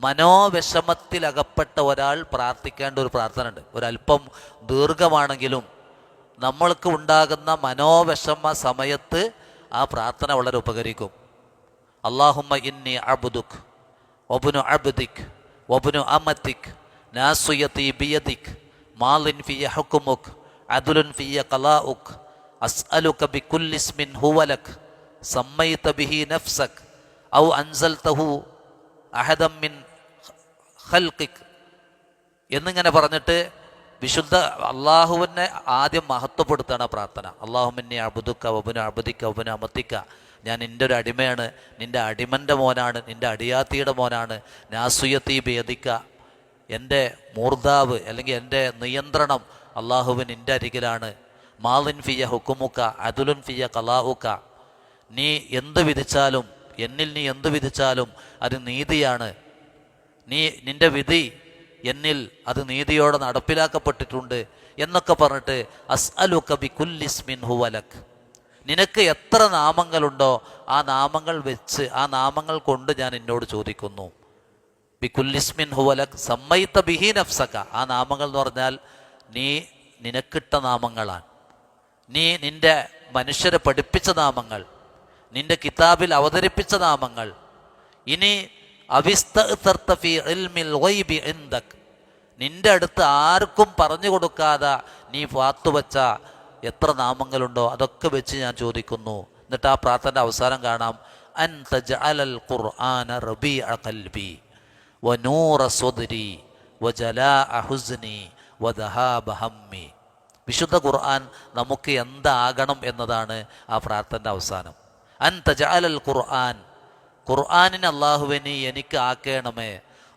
മനോവിഷമത്തിലകപ്പെട്ട ഒരാൾ പ്രാർത്ഥിക്കേണ്ട ഒരു പ്രാർത്ഥന ഉണ്ട്. ഒരല്പം ദീർഘമാണെങ്കിലും നമ്മൾക്ക് ഉണ്ടാകുന്ന മനോവിഷമ സമയത്ത് ആ പ്രാർത്ഥന വളരെ ഉപകരിക്കും. അല്ലാഹുമ്മ ഇന്നി അബ്ദുക് വബ്നു അബ്ദിക് വബ്നു അമതിക് നാസിയതി ബിയദിക് മാലിൻ ഫിയ ഹുക്മുക് അദ്ലുൻ ഫിയ ഖലാഉക് അസ്അലുക ബികുല്ലി ഇസ്മിൻ ഹുവ ലക് സമ്മൈത ബിഹി നഫ്സക് ഔ അൻസൽതഹു അഹദം മിൻ ഖൽഖിക് എന്നിങ്ങനെ പറഞ്ഞിട്ട് വിശുദ്ധ അള്ളാഹുവിനെ ആദ്യം മഹത്വപ്പെടുത്താണ് പ്രാർത്ഥന. അല്ലാഹുമ്മ അബ്ദുക വബ്നു അബ്ദിക വബ്നു അമതിക, ഞാൻ നിൻ്റെ ഒരു അടിമയാണ്, നിൻ്റെ അടിമൻ്റെ മോനാണ്, നിൻ്റെ അടിയാത്തിയുടെ മോനാണ്. നാസുയത്തി ബിയദിക, എൻ്റെ മൂർധാവ് അല്ലെങ്കിൽ എൻ്റെ നിയന്ത്രണം അള്ളാഹുവിൻ നിൻ്റെ അരികിലാണ്. മാലിൻ ഫിയ ഹുക്കുമുക്ക അദുലുൻ ഫിയ ഖലാഉക, നീ എന്ത് വിധിച്ചാലും എന്നിൽ നീ എന്ത് വിധിച്ചാലും അത് നീതിയാണ്. നിൻ്റെ വിധി എന്നിൽ അത് നീതിയോടെ നടപ്പിലാക്കപ്പെട്ടിട്ടുണ്ട് എന്നൊക്കെ പറഞ്ഞിട്ട് അസ്അലുക ബികുല്ലി ഇസ്മിൻ ഹുവ ലക്, നിനക്ക് എത്ര നാമങ്ങളുണ്ടോ ആ നാമങ്ങൾ വെച്ച് ആ നാമങ്ങൾ കൊണ്ട് ഞാൻ എന്നോട് ചോദിക്കുന്നു. ബികുല്ലി ഇസ്മിൻ ഹുവ ലക് സമ്മൈത ബിഹി നഫ്സക, ആ നാമങ്ങൾ എന്ന് പറഞ്ഞാൽ നീ നിനക്കിട്ട നാമങ്ങളാണ്, നീ നിൻ്റെ മനുഷ്യരെ പഠിപ്പിച്ച നാമങ്ങൾ, നിൻ്റെ കിതാബിൽ അവതരിപ്പിച്ച നാമങ്ങൾ. ഇനി അവിസ്തഅ്തർത ഫീ ഇൽമിൽ ഗൈബി ഇൻദക്, നിൻ്റെ അടുത്ത് ആർക്കും പറഞ്ഞു കൊടുക്കാതെ നീ വാത്തുവച്ച എത്ര നാമങ്ങളുണ്ടോ അതൊക്കെ വെച്ച് ഞാൻ ചോദിക്കുന്നു. എന്നിട്ട് ആ പ്രാർത്ഥനയുടെ അവസാനം കാണാം, അൻ തജ്അലൽ ഖുർആന റബീഅ ഖൽബി വനൂറ സ്വദ്രി വജലാഅ ഹുസ്നി വദഹാബ ഹമ്മി. വിശുദ്ധ ഖുർആൻ നമുക്ക് എന്താകണം എന്നതാണ് ആ പ്രാർത്ഥനയുടെ അവസാനം. അൻ തജ്അലൽ ഖുർആൻ, ഖുർആനിനെ അല്ലാഹുവിനെ എനിക്ക് ആക്കണമേ.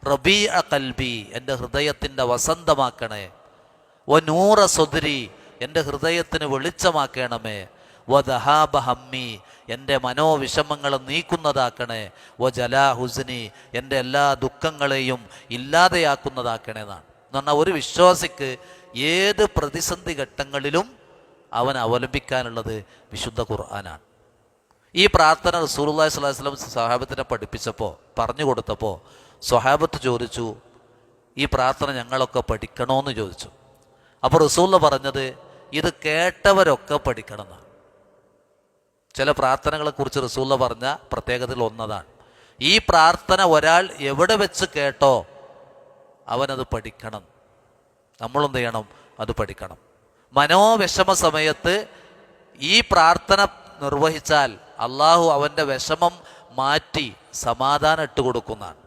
റബീഅ ഖൽബി, എൻ്റെ ഹൃദയത്തിൻ്റെ വസന്തമാക്കണേ. വനൂറ സ്വദ്രി, എൻ്റെ ഹൃദയത്തിന് വെളിച്ചമാക്കണമേ. വദഹാബ ഹമ്മി, എൻ്റെ മനോവിഷമങ്ങളെ നീക്കുന്നതാക്കണേ. വജലാ ഹുസ്നി, എൻ്റെ എല്ലാ ദുഃഖങ്ങളെയും ഇല്ലാതെയാക്കുന്നതാക്കണേ എന്നാണ്. എന്ന് പറഞ്ഞാൽ ഒരു വിശ്വാസിക്ക് ഏത് പ്രതിസന്ധി ഘട്ടങ്ങളിലും അവൻ അവലംബിക്കാനുള്ളത് വിശുദ്ധ ഖുർആനാണ്. ഈ പ്രാർത്ഥന റസൂലുള്ളാഹി സ്വല്ലല്ലാഹു അലൈഹി വസല്ലം സ്വഹാബത്തിനെ പഠിപ്പിച്ചപ്പോൾ പറഞ്ഞു കൊടുത്തപ്പോൾ സ്വഹാബത്ത് ചോദിച്ചു, ഈ പ്രാർത്ഥന ഞങ്ങളൊക്കെ പഠിക്കണമെന്ന് ചോദിച്ചു. അപ്പോൾ റസൂലുള്ള പറഞ്ഞത് ഇത് കേട്ടവരൊക്കെ പഠിക്കണം എന്നാണ്. ചില പ്രാർത്ഥനകളെക്കുറിച്ച് റസൂലുള്ള പറഞ്ഞ പ്രത്യേകതയിൽ ഒന്നതാണ്, ഈ പ്രാർത്ഥന ഒരാൾ എവിടെ വെച്ച് കേട്ടോ അവനത് പഠിക്കണം. നമ്മളെന്ത് ചെയ്യണം? അത് പഠിക്കണം. മനോവിഷമ സമയത്ത് ഈ പ്രാർത്ഥന നിർവഹിച്ചാൽ അള്ളാഹു അവൻ്റെ വിഷമം മാറ്റി സമാധാനം ഇട്ട് കൊടുക്കുന്നതാണ്.